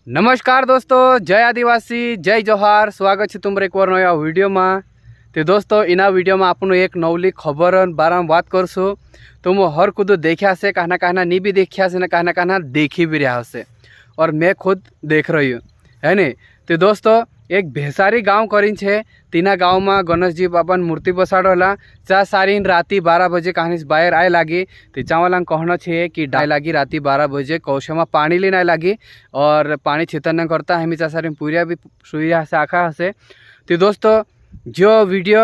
नमस्कार दोस्तों, जय आदिवासी, जय जोहार। स्वागत है तुम एक और नया वीडियो में। तो दोस्तों इना वीडियो में आपने एक नवली खबर बारे में बात करसो। तुम हर खुद देखा से कहना कहना नहीं भी देखा से ना कहना कहना देखी भी रहा से, और मैं खुद देख रही हूँ, है नहीं। तो दोस्तों एक भेसारी गांव करीन छे। तीना गांव में गणेश जी बाबा मूर्ति बसाड़ा चा सारी राती 12 बजे कहानी से बाहर आए लगी। तो चावल कहना छे कि डाई लगी राती 12 बजे कौशा में पानी लेने आए लगी, और पानी छितन नहीं करता हमी चा सारी पूरिया भी सुइया से आखा हसे। तो दोस्तों जो वीडियो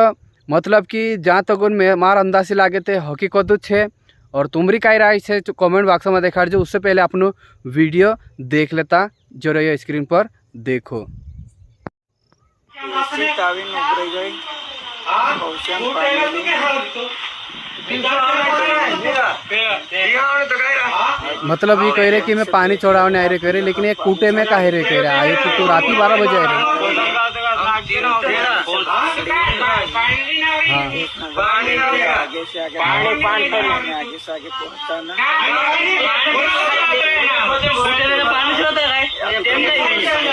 मतलब कि जहाँ तक तो मार अंदाजी लागे थे हकीकत है, और तुमरी कई राय से कमेंट बॉक्स में देखा जो। उससे पहले अपन वीडियो देख लेता जो रही स्क्रीन पर देखो। मतलब ये कह रहे कि मैं पानी चढ़ाने आ रहे कह रहे, लेकिन ये कूटे में कह रहे कह रहे आए तो रात 12 बजे आ रहे।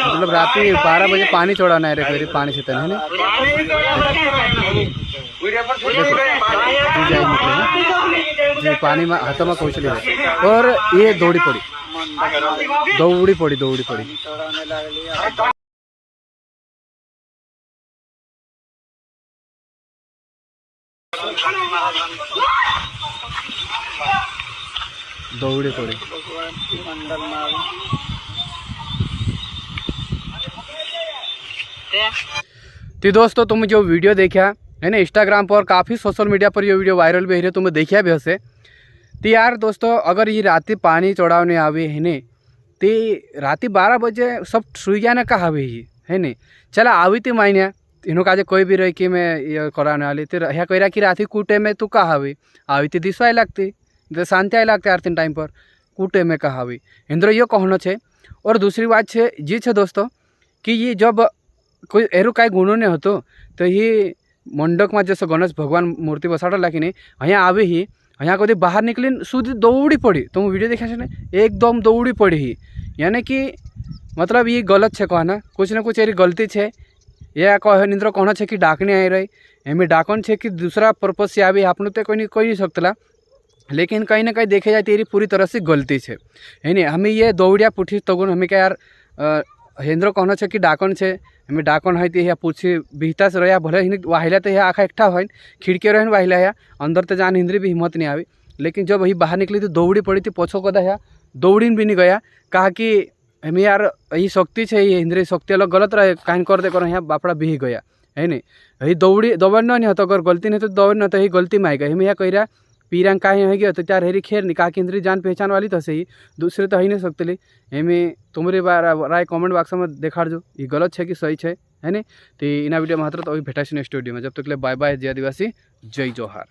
मतलब रात 12 बजे पानी चढ़ाना है रे पानी से तन है ना। जी पानी में हाथों में कौशल है, और ये दौड़ी पड़ी। तो दोस्तों तुम जो वीडियो देखा है ना इंस्टाग्राम पर, काफ़ी सोशल मीडिया पर ये वीडियो वायरल भी है, तुम्हें देखा भी हसे। तो यार दोस्तों अगर ये राती पानी चढ़ाने आवे है ने, तो राती 12 बजे सब सुई गया ना कहा है नहीं। चला आवी थी मायने इन्हों का कोई भी रही कि मैं ये कराने वाली तो यह कह रहा कि राती कूटे में तू कहा आवी थी दिसवाई लगती शांति आई लगती आरती टाइम पर कूटे में कहा इंद्र यो कहना है। और दूसरी बात है जी है दोस्तों कि ये जब कोई एरू कई गुणों ने होतो तो ये मंडक में जैसे गणेश भगवान मूर्ति बसाड़ा कि नहीं अँ आवे ही अँ कभी बाहर निकली सुधी दौड़ी पड़ी। तुम वीडियो देखा ने एकदम दौड़ी पड़ी ही, यानी कि मतलब ये गलत है कहना, कुछ ना कुछ एरी गलती है। यह कह निंद्र कहना है कि डाकने आई रही एम डाकन है कि दूसरा पर्पज से आवी आपने तो कोई नहीं सकता, लेकिन कहीं ना कहीं देखे जाए तेरी पूरी तरह से गलती है नहीं। हमें ये दौड़िया पूछी तगुन हमें क्या यार हेन्द्र कहना है कि डाकन है हमें डाकन है तो पूछी बिहता से रहा भले ही वाहिला तो आखा एकठा हो खिड़की रहन वाहिला है अंदर तो जान हिंद्री भी हिम्मत नहीं आई, लेकिन जब वही बाहर निकली तो दौड़ी पड़ी थी पछो कदा है दौड़ी भी नहीं गया। कहा कि हमें यार यही शक्ति है ये हिंद्री शक्ति अलग गलत रहे कहीं करते कर यहाँ बापड़ा भी गया है नहीं। यही दौड़ना नहीं होता, अगर गलती नहीं तो दौड़ना तो यही गलती में आएगा। हमें यह कह रहा पीरंग का हो गया तो चार हेरी खेर नहीं कहा कि इंद्री जान पहचान वाली तो सही दूसरे तो ही नहीं सकते। हमें तुम्हारी राय कमेंट बॉक्स में देखा जो ये गलत है कि सही है नहीं। तो इना वीडियो में तो अभी भेटा नेक्स्ट वीडियो में, जब तक ले बाय बाय। जय आदिवासी, जय जोहार।